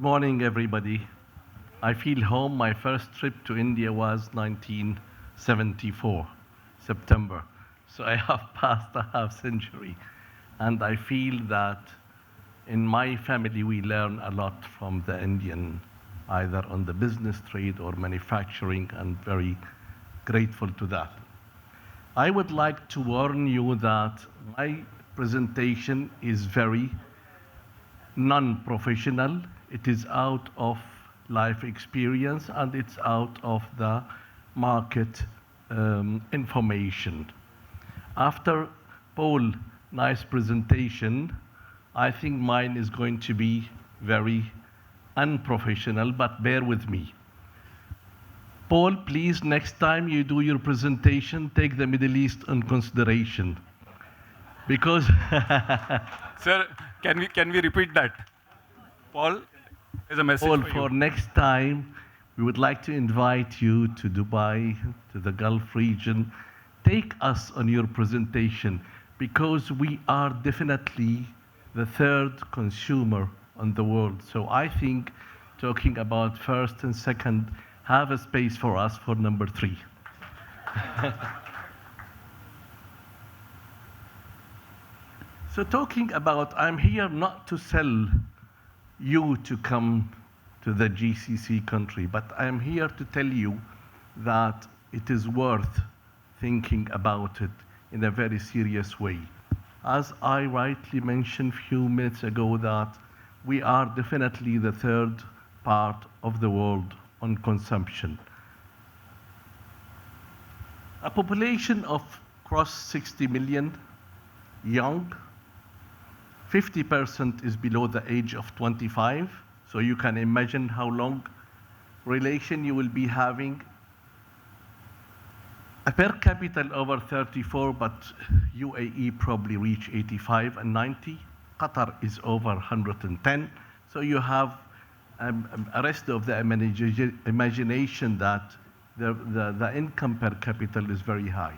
morning, everybody. I feel home. My first trip to India was 1974, September. So I have passed a half century. And I feel that in my family, we learn a lot from the Indian, either on the business trade or manufacturing, and very grateful to that. I would like to warn you that my presentation is very non-professional. It is out of life experience and it's out of the market information. After Paul, nice presentation, I think mine is going to be very unprofessional, but bear with me. Paul, please, next time you do your presentation, take the Middle East in consideration. Because Sir, can we repeat that? Paul, is a message Paul, for for you. next time, we would like to invite you to Dubai, to the Gulf region. Take us on your presentation because we are definitely the third consumer on the world. So I think talking about first and second, have a space for us for number 3. So talking about, I'm here not to sell you to come to the GCC country, but I'm here to tell you that it is worth thinking about it in a very serious way. As I rightly mentioned a few minutes ago, that we are definitely the third part of the world on consumption. A population of cross 60 million, young, 50% is below the age of 25, so you can imagine how long relation you will be having. A per capita over 34, but UAE probably reach 85 and 90. Qatar is over 110. So you have a rest of the imagination that the income per capita is very high.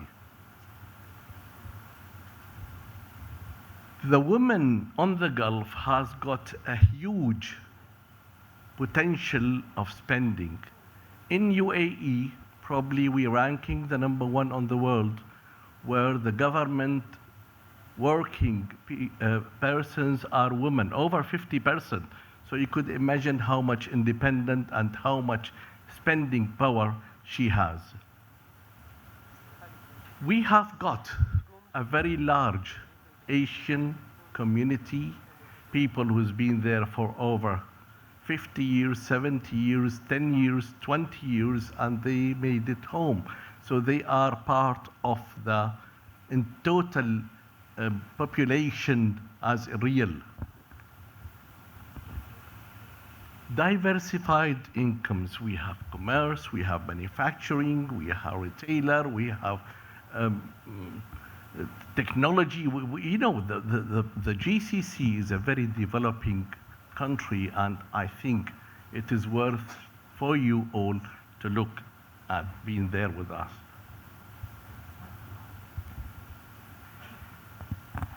The woman on the Gulf has got a huge potential of spending. In UAE, probably we're ranking the number 1 on the world, where the government working persons are women, over 50%. So you could imagine how much independent and how much spending power she has. We have got a very large Asian community, people who's been there for over 50 years, 70 years, 10 years, 20 years, and they made it home. So they are part of the in total population as real. Diversified incomes. We have commerce, we have manufacturing, we have retailer, we have technology. You know, the GCC is a very developing country, and I think it is worth for you all to look at being there with us.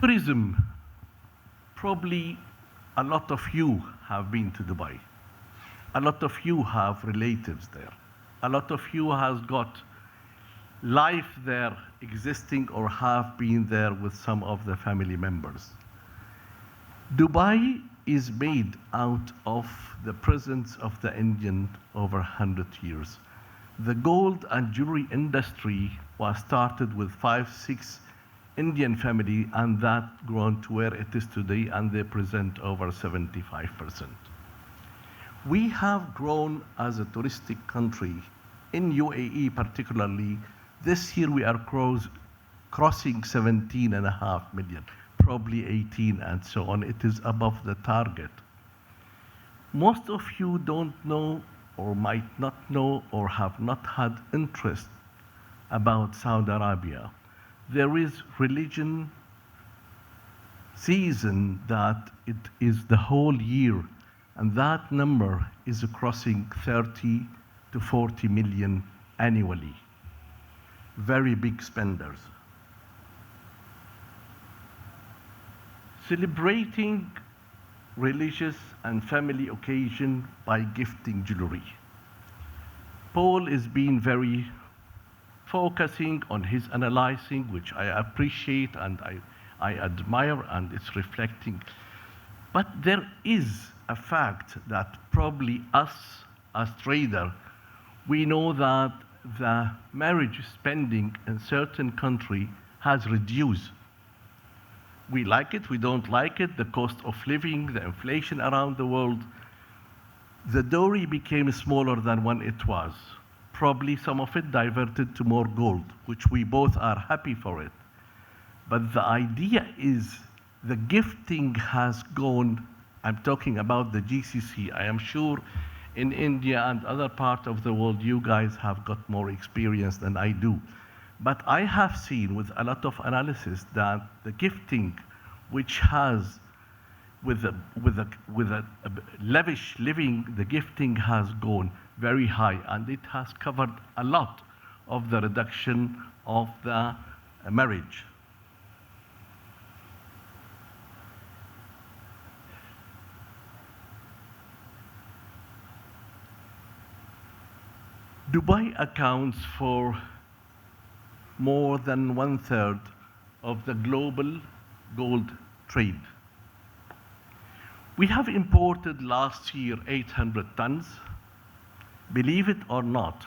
Tourism. Probably a lot of you have been to Dubai. A lot of you have relatives there. A lot of you has got life there existing or have been there with some of the family members. Dubai is made out of the presence of the Indian over 100 years. The gold and jewelry industry was started with 5-6 Indian family, and that grown to where it is today, and they present over 75%. We have grown as a touristic country in UAE particularly. This year we are crossing 17.5 million, probably 18 and so on. It is above the target. Most of you don't know or might not know or have not had interest about Saudi Arabia. There is religion season that it is the whole year, and that number is crossing 30 to 40 million annually. Very big spenders. Celebrating religious and family occasion by gifting jewelry. Paul is being very focusing on his analyzing, which I appreciate and I admire, and it's reflecting. But there is a fact that probably us as trader, we know that the marriage spending in certain country has reduced. We like it, we don't like it, the cost of living, the inflation around the world. The dowry became smaller than when it was. Probably some of it diverted to more gold, which we both are happy for it. But the idea is the gifting has gone, I'm talking about the GCC. I am sure in India and other parts of the world, you guys have got more experience than I do. But I have seen with a lot of analysis that the gifting, which has, with a lavish living, the gifting has gone very high, and it has covered a lot of the reduction of the marriage. Dubai accounts for more than 1/3 of the global gold trade. We have imported last year 800 tons. Believe it or not,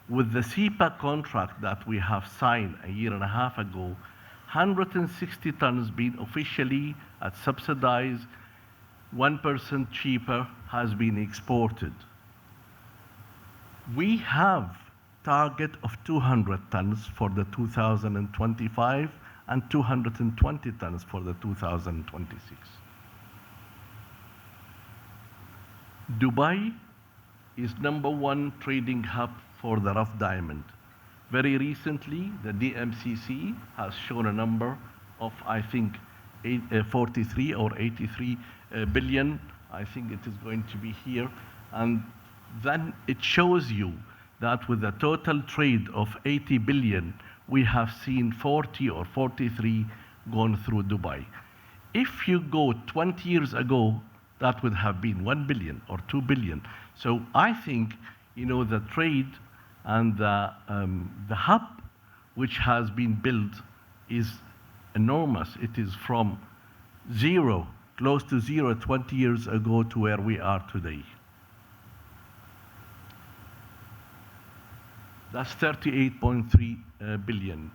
with the CEPA contract that we have signed a year and a half ago, 160 tons being officially at subsidized, 1% cheaper has been exported. We have target of 200 tons for the 2025 and 220 tons for the 2026. Dubai is #1 trading hub for the rough diamond. Very recently, the DMCC has shown a number of, I think, 43 or 83 billion. I think it is going to be here. And then it shows you that with a total trade of 80 billion, we have seen 40 or 43 gone through Dubai. If you go 20 years ago, that would have been 1 billion or 2 billion. So I think, the trade and the hub which has been built is enormous. It is from zero, close to zero 20 years ago to where we are today. That's 38.3 billion.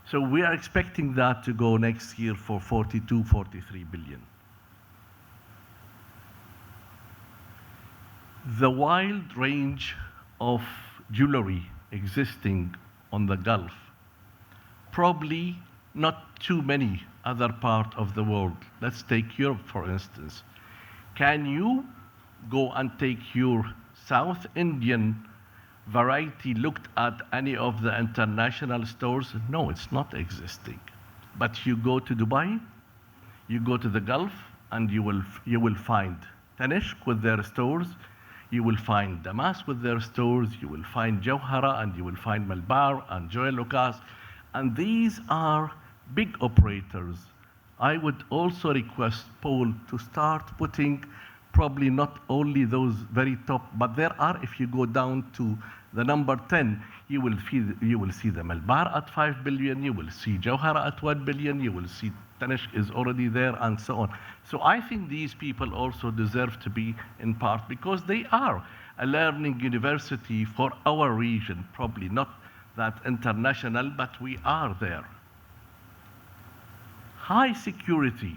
So we are expecting that to go next year for 42, 43 billion. The wide range of jewelry existing on the Gulf, probably not too many other parts of the world. Let's take Europe, for instance. Can you go and take your South Indian variety looked at any of the international stores? No, it's not existing. But you go to Dubai, you go to the Gulf, and you will find Tanishq with their stores, you will find Damas with their stores, you will find Jawhara, and you will find Malbar and Joy Lucas, and these are big operators. I would also request Paul to start putting probably not only those very top, but there are, if you go down to the number 10, you will see the Malbar at 5 billion, you will see Jawhara at 1 billion, you will see Tanishq is already there, and so on. So I think these people also deserve to be in part, because they are a learning university for our region, probably not that international, but we are there. High security.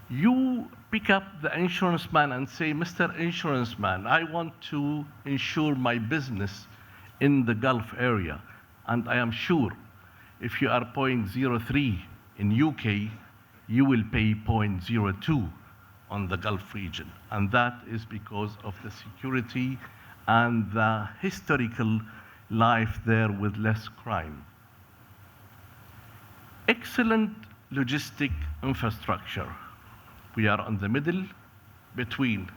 You pick up the insurance man and say, Mr. Insurance Man, I want to insure my business in the Gulf area. And I am sure if you are 0.03 in UK, you will pay 0.02 on the Gulf region. And that is because of the security and the historical life there with less crime. Excellent logistic infrastructure. We are on the middle between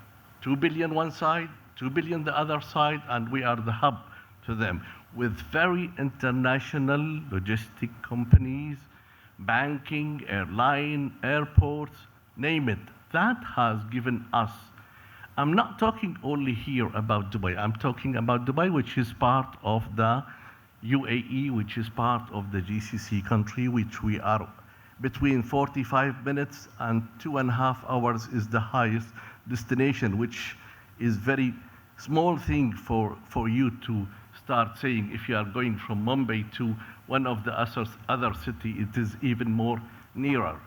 2 billion one side, 2 billion the other side, and we are the hub to them with very international logistic companies, banking, airline, airports, name it, that has given us, I'm not talking only here about Dubai, I'm talking about Dubai, which is part of the UAE, which is part of the GCC country, which we are between 45 minutes and 2.5 hours is the highest destination, which is very small thing for you to start saying if you are going from Mumbai to one of the other city, it is even more nearer.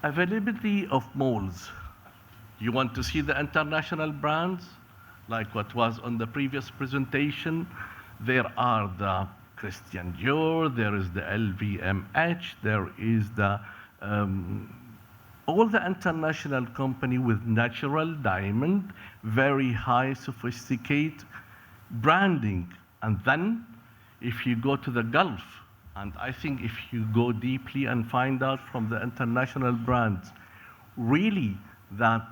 Availability of malls. You want to see the international brands, like what was on the previous presentation. There are the Christian Dior, there is the LVMH, there is the all the international company with natural diamond, very high sophisticated branding. And then if you go to the Gulf, and I think if you go deeply and find out from the international brands, really that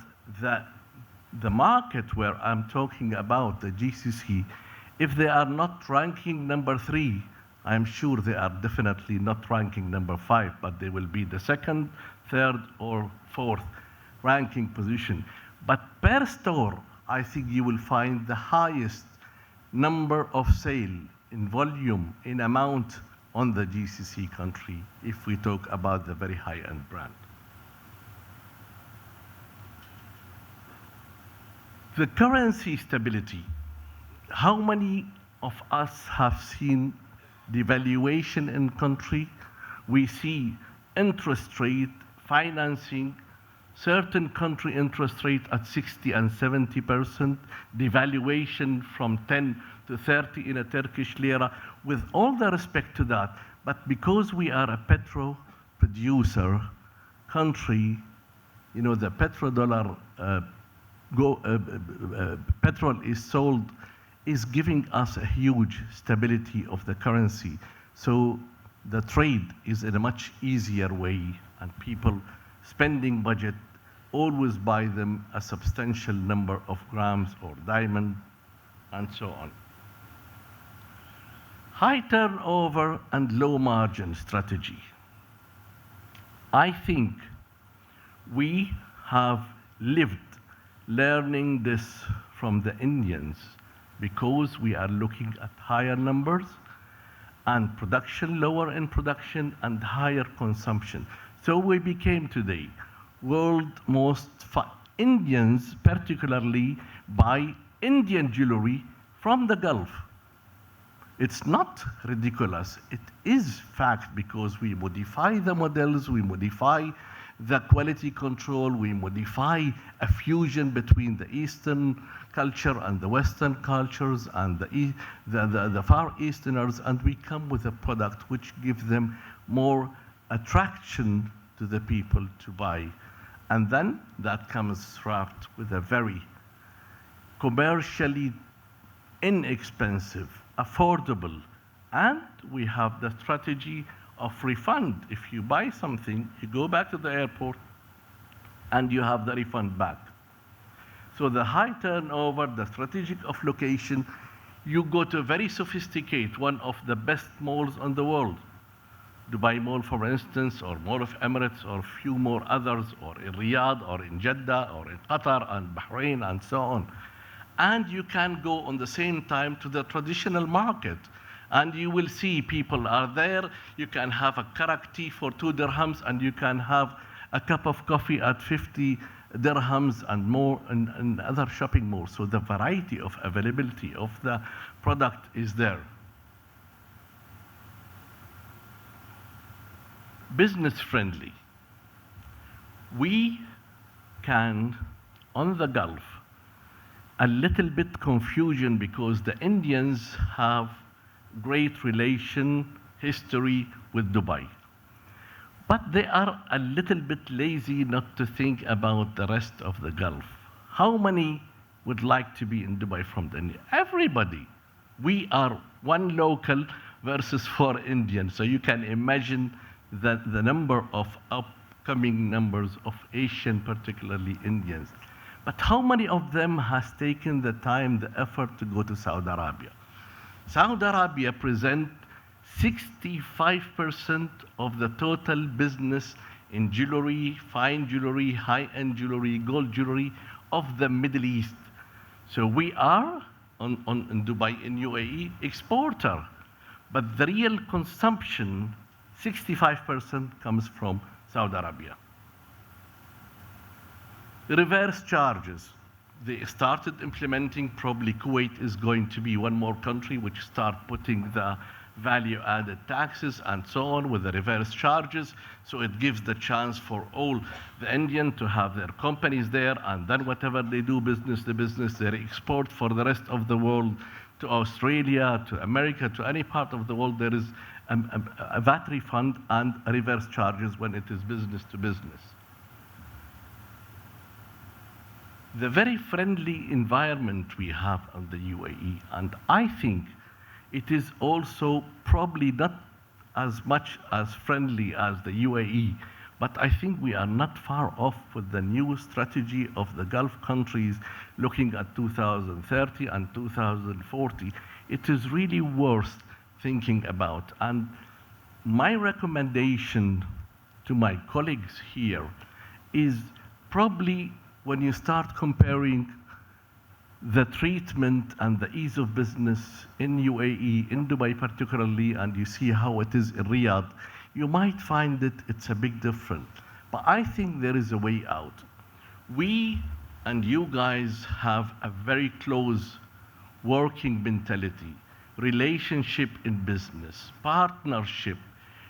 the market where I'm talking about, the GCC, if they are not ranking number 3, I'm sure they are definitely not ranking number 5, but they will be the 2nd, 3rd, or 4th ranking position. But per store, I think you will find the highest number of sale in volume, in amount on the GCC country, if we talk about the very high-end brand. The currency stability. How many of us have seen devaluation in country? We see interest rate financing, certain country interest rate at 60 and 70%, devaluation from 10 to 30 in a Turkish lira, with all the respect to that. But because we are a petro producer country, you know, the petrodollar petrol is sold, is giving us a huge stability of the currency. So the trade is in a much easier way, and people spending budget always buy them a substantial number of grams or diamond, and so on. High turnover and low margin strategy. I think we have lived learning this from the Indians, because we are looking at higher numbers and production, lower in production and higher consumption. So we became today world most Indians particularly buy Indian jewelry from the Gulf. It's not ridiculous, it is fact, because we modify the models, we modify the quality control, we modify a fusion between the Eastern culture and the Western cultures and the Far Easterners, and we come with a product which gives them more attraction to the people to buy. And then that comes wrapped with a very commercially inexpensive, affordable, and we have the strategy of refund. If you buy something, you go back to the airport and you have the refund back. So the high turnover, the strategic of location, you go to a very sophisticated, one of the best malls in the world. Dubai Mall, for instance, or Mall of Emirates, or a few more others, or in Riyadh, or in Jeddah, or in Qatar, and Bahrain, and so on. And you can go on the same time to the traditional market, and you will see people are there. You can have a karak tea for 2 dirhams, and you can have a cup of coffee at 50 dirhams and more in other shopping malls. So the variety of availability of the product is there. Business friendly. We can, on the Gulf, a little bit confusion because the Indians have great relation history with Dubai. But they are a little bit lazy not to think about the rest of the Gulf. How many would like to be in Dubai from the India? Everybody. We are one local versus 4 Indians. So you can imagine that the number of upcoming numbers of Asian, particularly Indians. But how many of them has taken the time, the effort to go to Saudi Arabia? Saudi Arabia present 65% of the total business in jewelry, fine jewelry, high-end jewelry, gold jewelry of the Middle East. So we are, in Dubai, in UAE, exporter. But the real consumption, 65% comes from Saudi Arabia. Reverse charges. They started implementing, probably Kuwait is going to be one more country which start putting the value-added taxes and so on with the reverse charges. So it gives the chance for all the Indian to have their companies there, and then whatever they do business, they export for the rest of the world to Australia, to America, to any part of the world. There is a VAT refund and reverse charges when it is business to business. The very friendly environment we have in the UAE, and I think it is also probably not as much as friendly as the UAE, but I think we are not far off with the new strategy of the Gulf countries looking at 2030 and 2040. It is really worth thinking about. And my recommendation to my colleagues here is probably when you start comparing the treatment and the ease of business in UAE, in Dubai particularly, and you see how it is in Riyadh, you might find that it's a big difference. But I think there is a way out. We and you guys have a very close working mentality, relationship in business, partnership,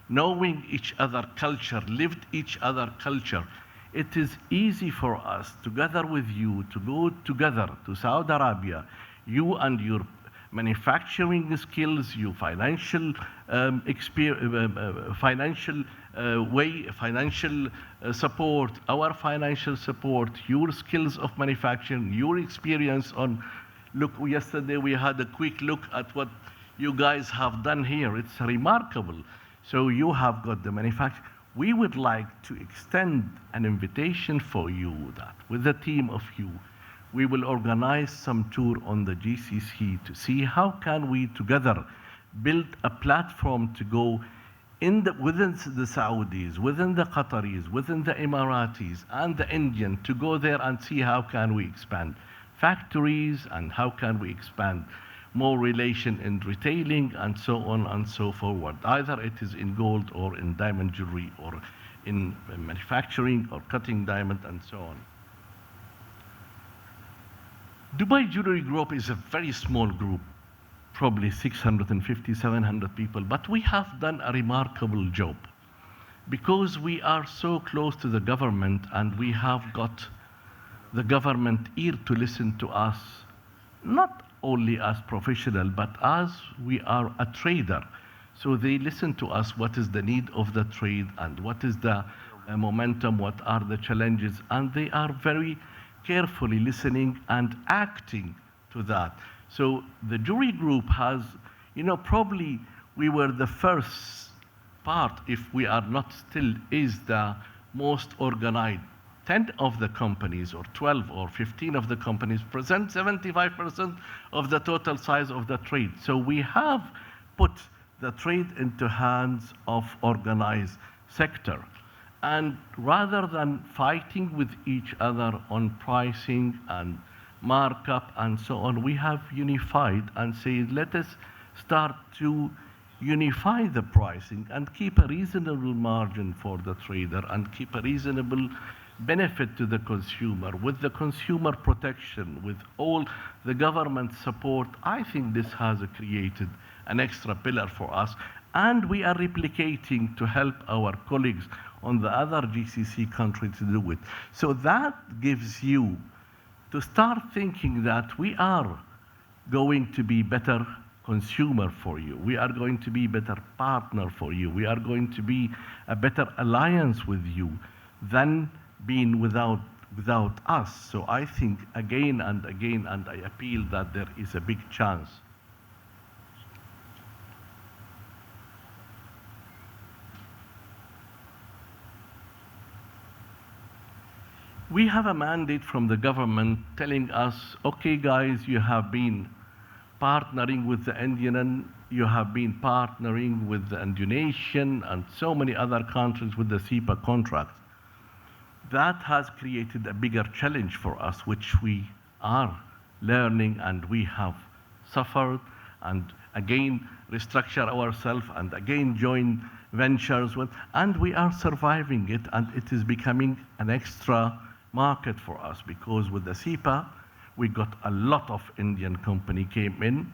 knowing each other culture, lived each other culture. It is easy for us, together with you, to go together to Saudi Arabia, you and your manufacturing skills, your financial financial support, our financial support, your skills of manufacturing, your experience on, look, yesterday we had a quick look at what you guys have done here. It's remarkable. So you have got the manufacturing. We would like to extend an invitation for you that with a team of you, we will organize some tour on the GCC to see how can we together build a platform to go within the Saudis, within the Qataris, within the Emiratis and the Indian, to go there and see how can we expand factories and how can we expand more relation in retailing and so on and so forward. Either it is in gold or in diamond jewelry or in manufacturing or cutting diamond and so on. Dubai Jewelry Group is a very small group, probably 650, 700 people, but we have done a remarkable job because we are so close to the government and we have got the government ear to listen to us, not only as professional, but as we are a trader. So they listen to us, what is the need of the trade and what is the momentum, what are the challenges, and they are very carefully listening and acting to that. So the jewelry group has, probably we were the first part, if we are not still, is the most organized. 10 of the companies, or 12 or 15 of the companies present 75% of the total size of the trade. So we have put the trade into hands of organized sector. And rather than fighting with each other on pricing and markup and so on, we have unified and said, let us start to unify the pricing and keep a reasonable margin for the trader and keep a reasonable benefit to the consumer, with the consumer protection, with all the government support. I think this has created an extra pillar for us, and we are replicating to help our colleagues on the other GCC countries to do it. So that gives you to start thinking that we are going to be better consumer for you. We are going to be better partner for you. We are going to be a better alliance with you than being without us. So I think again and again, and I appeal that there is a big chance. We have a mandate from the government telling us, okay guys, you have been partnering with the Indian, you have been partnering with the Indonesian and so many other countries with the SEPA contract. That has created a bigger challenge for us, which we are learning, and we have suffered and again restructure ourselves and again join ventures with, and we are surviving it, and it is becoming an extra market for us, because with the SEPA, we got a lot of Indian company came in,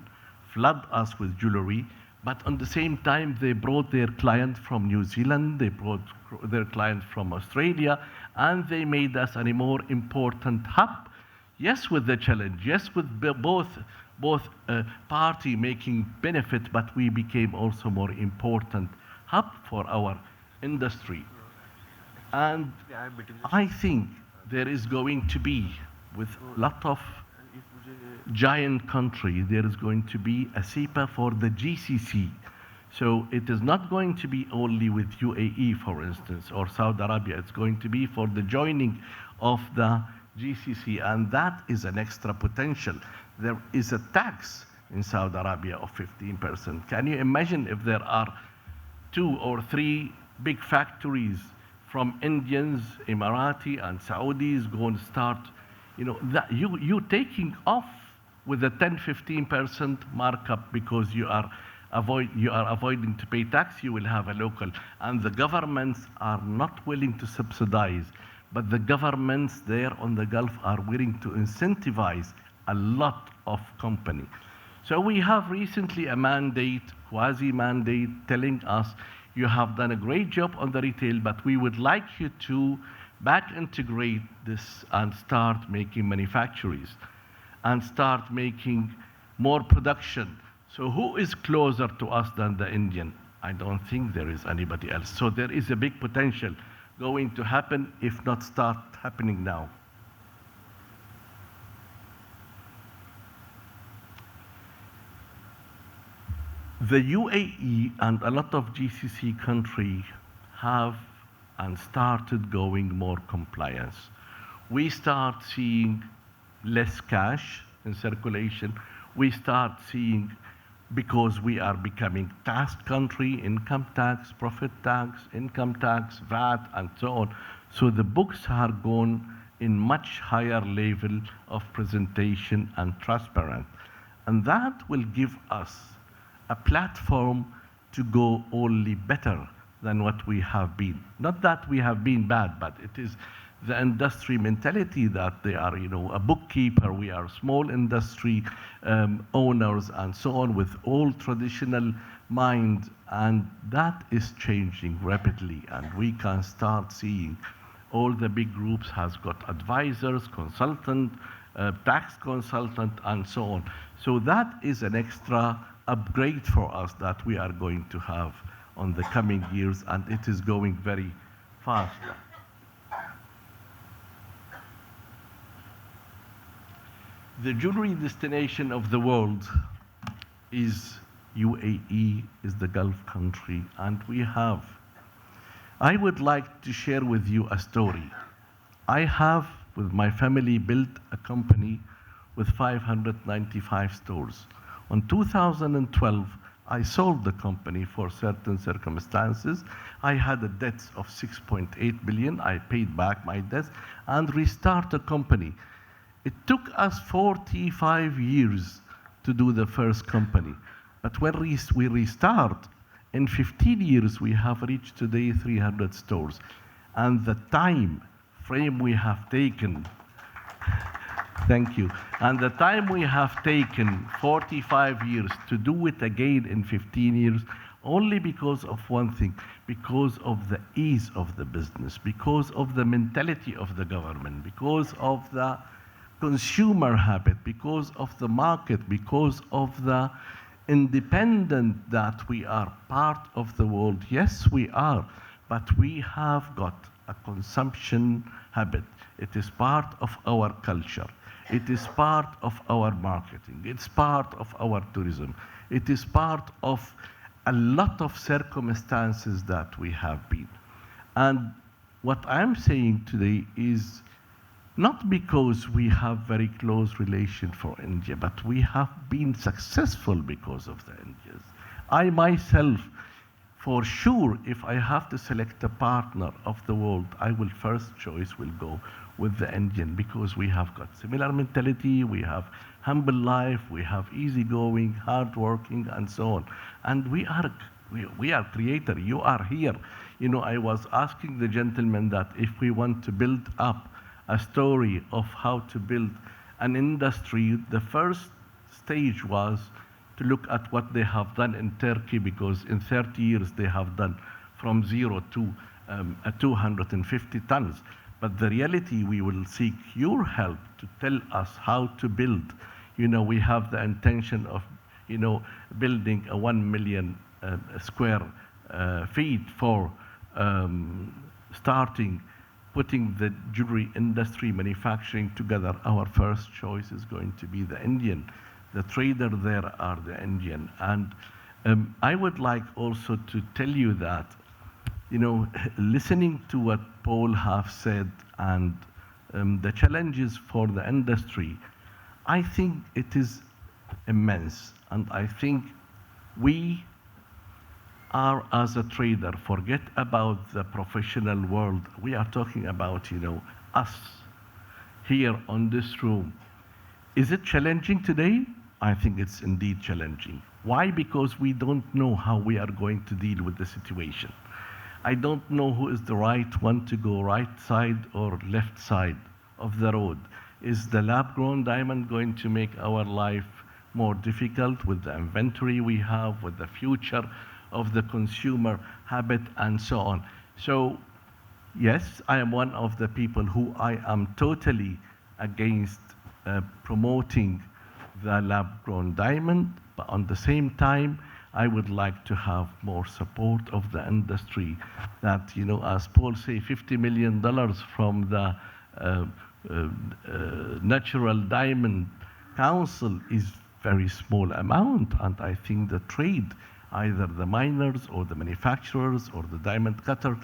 flood us with jewelry, but at the same time, they brought their client from New Zealand, they brought their client from Australia, and they made us a more important hub. Yes, with the challenge, yes, with both party making benefit, but we became also more important hub for our industry. And I think there is going to be, with a lot of giant country, there is going to be a SEPA for the GCC. So it is not going to be only with UAE, for instance, or Saudi Arabia. It's going to be for the joining of the GCC, and that is an extra potential. There is a tax in Saudi Arabia of 15%. Can you imagine if there are 2 or 3 big factories from Indians, Emirati, and Saudis going to start, that you taking off with a 10-15% markup because you are avoiding to pay tax, you will have a local. And the governments are not willing to subsidize, but the governments there on the Gulf are willing to incentivize a lot of company. So we have recently a mandate, quasi-mandate, telling us, you have done a great job on the retail, but we would like you to back integrate this and start making manufacturers and start making more production. So who is closer to us than the Indian? I don't think there is anybody else. So there is a big potential going to happen, if not start happening now. The UAE and a lot of GCC countries have and started going more compliance. We start seeing less cash in circulation. We start seeing, because we are becoming taxed country, income tax, profit tax, income tax, VAT, and so on. So the books are gone in much higher level of presentation and transparent. And that will give us a platform to go only better than what we have been. Not that we have been bad, but it is the industry mentality that they are, a bookkeeper, we are small industry owners and so on, with all traditional mind, and that is changing rapidly, and we can start seeing all the big groups has got advisors, consultant, tax consultant, and so on. So that is an extra upgrade for us that we are going to have on the coming years, and it is going very fast. The jewelry destination of the world is UAE, is the Gulf country, and I would like to share with you a story. I have, with my family, built a company with 595 stores. In 2012, I sold the company for certain circumstances. I had a debt of 6.8 billion. I paid back my debt and restart the company. It took us 45 years to do the first company. But when we restart, in 15 years, we have reached today 300 stores. And the time frame we have taken, thank you. And the time we have taken, 45 years, to do it again in 15 years, only because of one thing, because of the ease of the business, because of the mentality of the government, because of the consumer habit, because of the market, because of the independent that we are part of the world. Yes, we are, but we have got a consumption habit. It is part of our culture. It is part of our marketing. It's part of our tourism. It is part of a lot of circumstances that we have been. And what I'm saying today is not because we have very close relation for India, but we have been successful because of the Indians. I myself, for sure, if I have to select a partner of the world, I will first choice will go with the Indian because we have got similar mentality, we have humble life, we have easygoing, hardworking, and so on. And we are creator. You are here. You know, I was asking the gentleman that if we want to build up a story of how to build an industry, the first stage was to look at what they have done in Turkey, because in 30 years they have done from 0 to 250 tons. But the reality, we will seek your help to tell us how to build. You know, we have the intention of, you know, building a 1 million square feet for starting putting the jewelry industry manufacturing together. Our first choice is going to be the Indian. The trader there are the Indian. And I would like also to tell you that, you know, listening to what Paul have said and the challenges for the industry, I think it is immense. And I think we are, as a trader, forget about the professional world. We are talking about, you know, us here on this room. Is it challenging today? I think it's indeed challenging. Why? Because we don't know how we are going to deal with the situation. I don't know who is the right one to go, right side or left side of the road. Is the lab-grown diamond going to make our life more difficult with the inventory we have, with the future of the consumer habit, and so on? So, yes, I am one of the people who I am totally against promoting the lab-grown diamond, but on the same time, I would like to have more support of the industry. That, you know, as Paul say, $50 million from the Natural Diamond Council is very small amount, and I think the trade, either the miners or the manufacturers or the diamond cutter,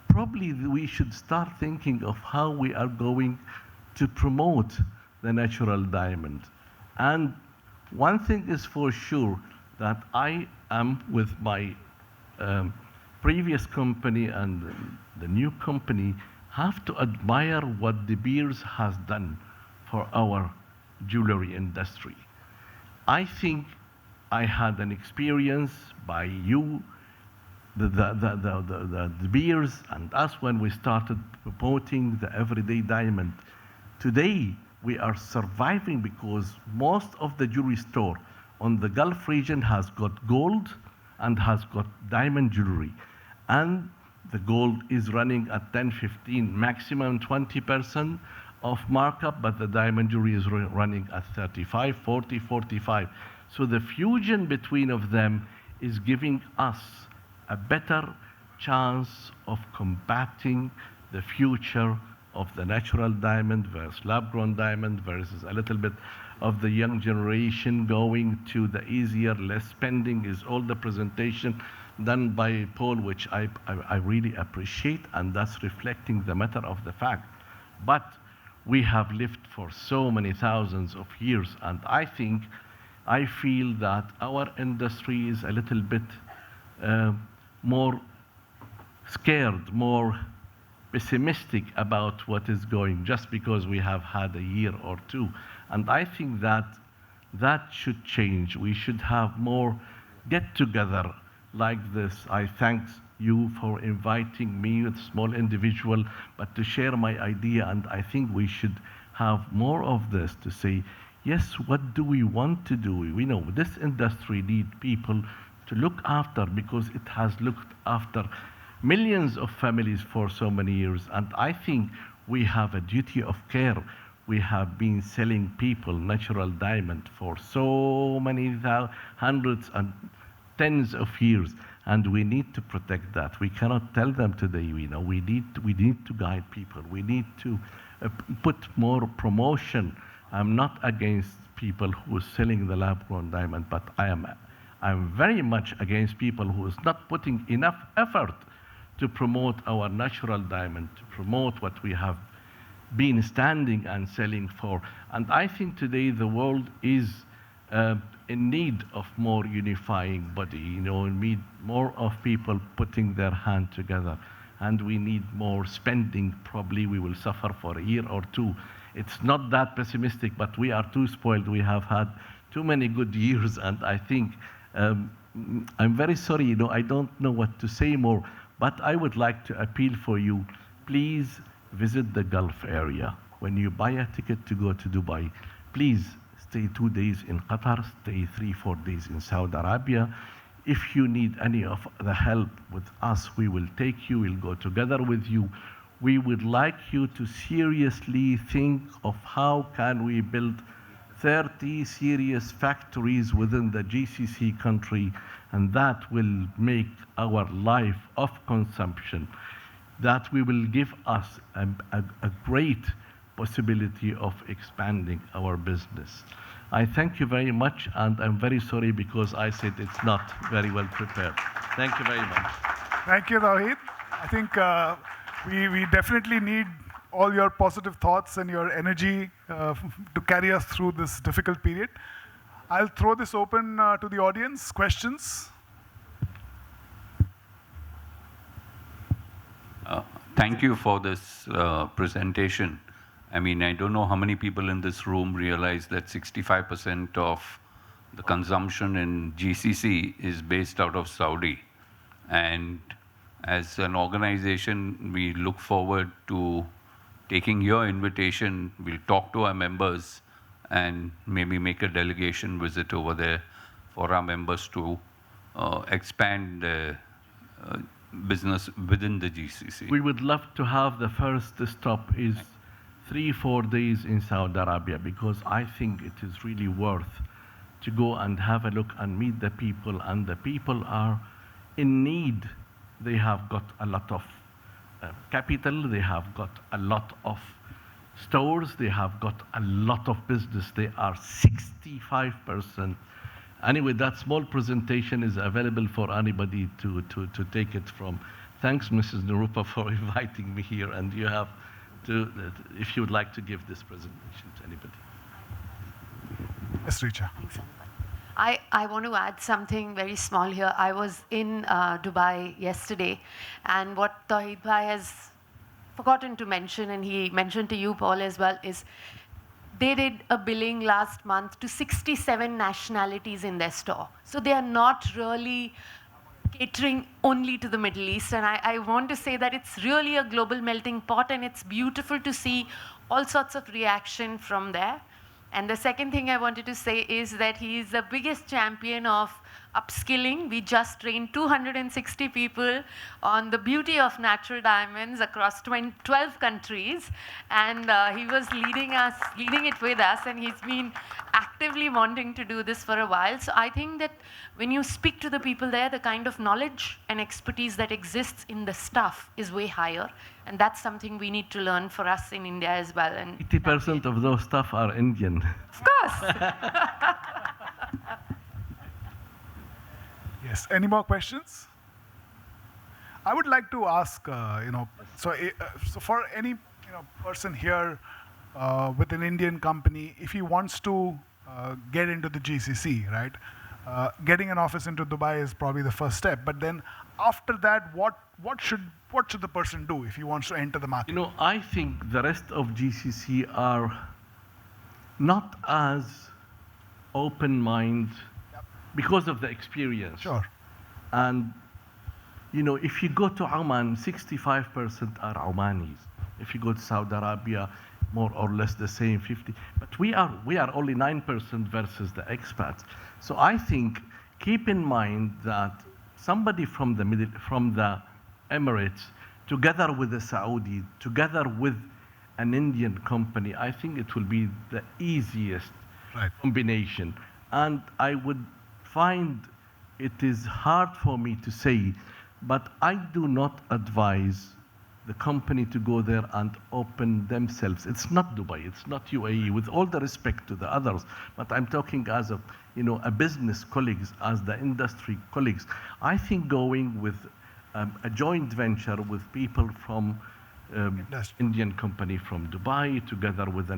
probably we should start thinking of how we are going to promote the natural diamond. And one thing is for sure, that I am with my previous company and the new company have to admire what De Beers has done for our jewelry industry. I think I had an experience by you, the De Beers and us, when we started promoting the everyday diamond. Today, we are surviving because most of the jewelry store on the Gulf region has got gold and has got diamond jewelry. And the gold is running at 10, 15, maximum 20% of markup, but the diamond jewelry is running at 35, 40, 45. So the fusion between of them is giving us a better chance of combating the future of the natural diamond versus lab-grown diamond versus a little bit of the young generation going to the easier, less spending. Is all the presentation done by Paul, which I really appreciate, and that's reflecting the matter of the fact. But we have lived for so many thousands of years, and I feel that our industry is a little bit more scared, more pessimistic about what is going, just because we have had a year or two. And I think that that should change. We should have more get-together like this. I thank you for inviting me, a small individual, but to share my idea. And I think we should have more of this to say, yes, what do we want to do? We know this industry needs people to look after, because it has looked after millions of families for so many years. And I think we have a duty of care. We have been selling people natural diamond for so many hundreds and tens of years, and we need to protect that. We cannot tell them today, you know, we need to guide people. We need to put more promotion. I'm not against people who are selling the lab-grown diamond, but I'm very much against people who is not putting enough effort to promote our natural diamond, to promote what we have been standing and selling for. And I think today the world is in need of more unifying body, need more of people putting their hand together. And we need more spending. Probably we will suffer for a year or two. It's not that pessimistic, but we are too spoiled. We have had too many good years, and I think I'm very sorry, I don't know what to say more, but I would like to appeal for you. Please visit the Gulf area. When you buy a ticket to go to Dubai, please stay 2 days in Qatar, stay 3-4 days in Saudi Arabia. If you need any of the help with us, we will take you, we'll go together with you. We would like you to seriously think of how can we build 30 serious factories within the GCC country, and that will make our life of consumption, that we will give us a great possibility of expanding our business. I thank you very much, and I'm very sorry because I said it's not very well prepared. Thank you very much. Thank you, Tawhid. I think we definitely need all your positive thoughts and your energy to carry us through this difficult period. I'll throw this open to the audience. Questions? Thank you for this presentation. I mean, I don't know how many people in this room realize that 65% of the consumption in GCC is based out of Saudi. And as an organization, we look forward to taking your invitation. We'll talk to our members and maybe make a delegation visit over there for our members to expand the business within the GCC. We would love to have the first stop is 3-4 days in Saudi Arabia, because I think it is really worth to go and have a look and meet the people, and the people are in need. They have got a lot of capital, they have got a lot of stores, they have got a lot of business. They are 65%. Anyway, that small presentation is available for anybody to take it from. Thanks, Mrs. Narupa, for inviting me here, and you have to, if you would like to give this presentation to anybody. Yes, Richa. Thanks, Anupam. I want to add something very small here. I was in Dubai yesterday, and what Tawhid Bhai has forgotten to mention, and he mentioned to you, Paul, as well, is they did a billing last month to 67 nationalities in their store. So they are not really catering only to the Middle East. And I want to say that it's really a global melting pot, and it's beautiful to see all sorts of reaction from there. And the second thing I wanted to say is that he is the biggest champion of upskilling. We just trained 260 people on the beauty of natural diamonds across 12 countries. And he was leading it with us, and he's been actively wanting to do this for a while. So I think that when you speak to the people there, the kind of knowledge and expertise that exists in the staff is way higher. And that's something we need to learn for us in India as well. And 80% of those staff are Indian. of course. Yes. Any more questions? I would like to ask, so for any person here with an Indian company, if he wants to get into the GCC, right? Getting an office into Dubai is probably the first step. But then after that, what should the person do if he wants to enter the market? I think the rest of GCC are not as open-minded because of the experience. Sure. And, if you go to Oman, 65% are Omanis. If you go to Saudi Arabia, more or less the same, 50. But we are only 9% versus the expats. So I think, keep in mind that somebody from the Emirates, together with a Saudi, together with an Indian company, I think it will be the easiest combination. And I would find it is hard for me to say, but I do not advise the company to go there and open themselves. It's not Dubai, it's not UAE, with all the respect to the others, but I'm talking as a business colleagues, as the industry colleagues. I think going with a joint venture with people from Indian company from Dubai, together with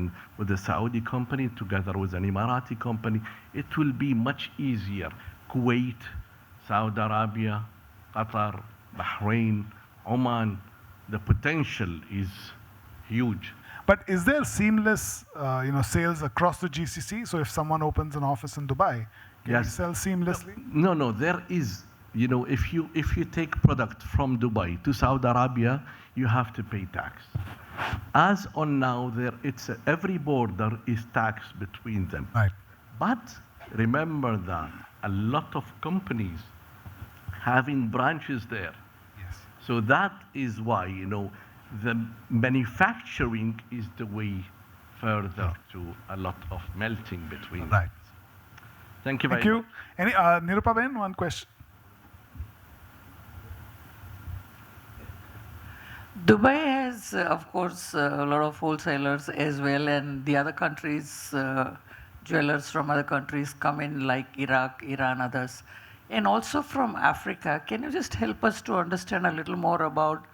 a Saudi company, together with an Emirati company. It will be much easier. Kuwait, Saudi Arabia, Qatar, Bahrain, Oman, the potential is huge. But is there seamless, sales across the GCC? So if someone opens an office in Dubai, can you sell seamlessly? No, there is. If you take product from Dubai to Saudi Arabia, you have to pay tax. As on now, every border is taxed between them. Right. But remember that a lot of companies having branches there. Yes. So that is why, the manufacturing is the way further to a lot of melting between. Right. Thank you very Thank much. you. Any Nirupa Ben, one question. Dubai has, of course, a lot of wholesalers as well, and the other countries, jewelers from other countries come in like Iraq, Iran, others, and also from Africa. Can you just help us to understand a little more about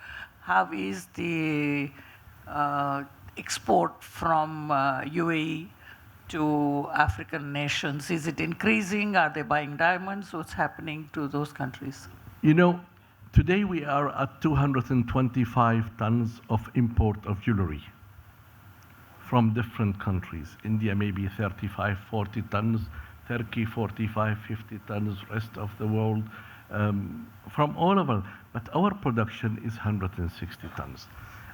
how is the export from UAE to African nations? Is it increasing? Are they buying diamonds? What's happening to those countries? Today we are at 225 tons of import of jewelry from different countries. India maybe 35, 40 tons, Turkey 45, 50 tons, rest of the world, from all over. But our production is 160 tons.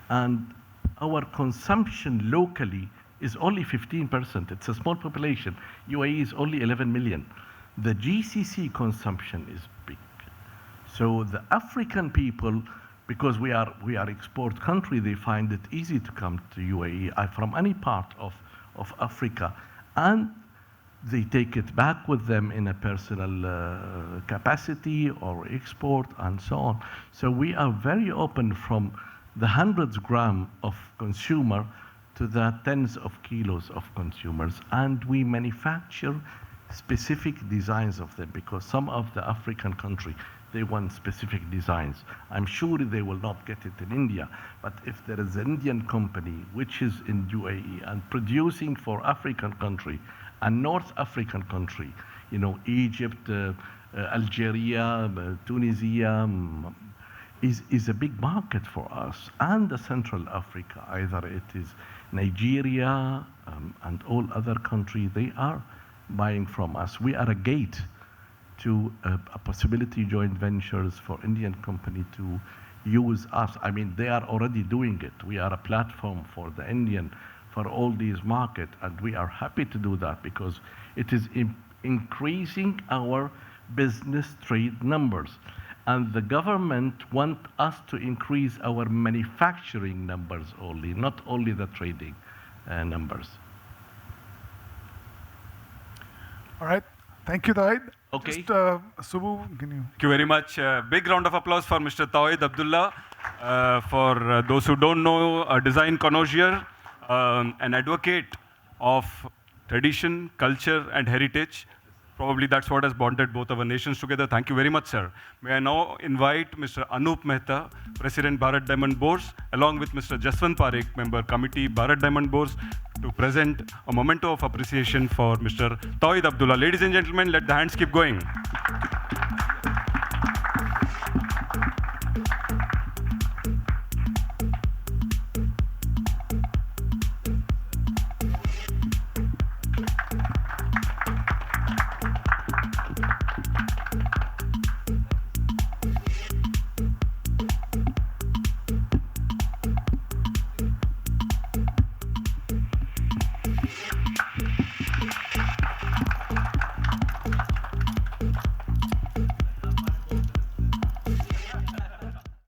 And our consumption locally is only 15%. It's a small population. UAE is only 11 million. The GCC consumption is big. So the African people, because we are export country, they find it easy to come to UAE from any part of Africa, and they take it back with them in a personal capacity or export and so on. So we are very open from the hundreds gram of consumer to the tens of kilos of consumers, and we manufacture specific designs of them because some of the African country, they want specific designs. I'm sure they will not get it in India, but if there is an Indian company which is in UAE and producing for African country and North African country, Egypt, Algeria, Tunisia, is a big market for us, and the Central Africa, either it is Nigeria and all other countries, they are buying from us. We are a gate to a possibility joint ventures for Indian company to use us. I mean, they are already doing it. We are a platform for the Indian, for all these markets, and we are happy to do that because it is increasing our business trade numbers. And the government want us to increase our manufacturing numbers only, not only the trading numbers. All right. Thank you, Tawhid. Okay. Just, Subbu, can you? Thank you very much. Big round of applause for Mr. Tawhid Abudllah. For those who don't know, a design connoisseur, an advocate of tradition, culture, and heritage. Probably that's what has bonded both our nations together. Thank you very much, sir. May I now invite Mr. Anup Mehta, President Bharat Diamond Bourse, along with Mr. Jaswant Parekh, Member Committee, Bharat Diamond Bourse, to present a memento of appreciation for Mr. Tawhid Abudllah. Ladies and gentlemen, let the hands keep going.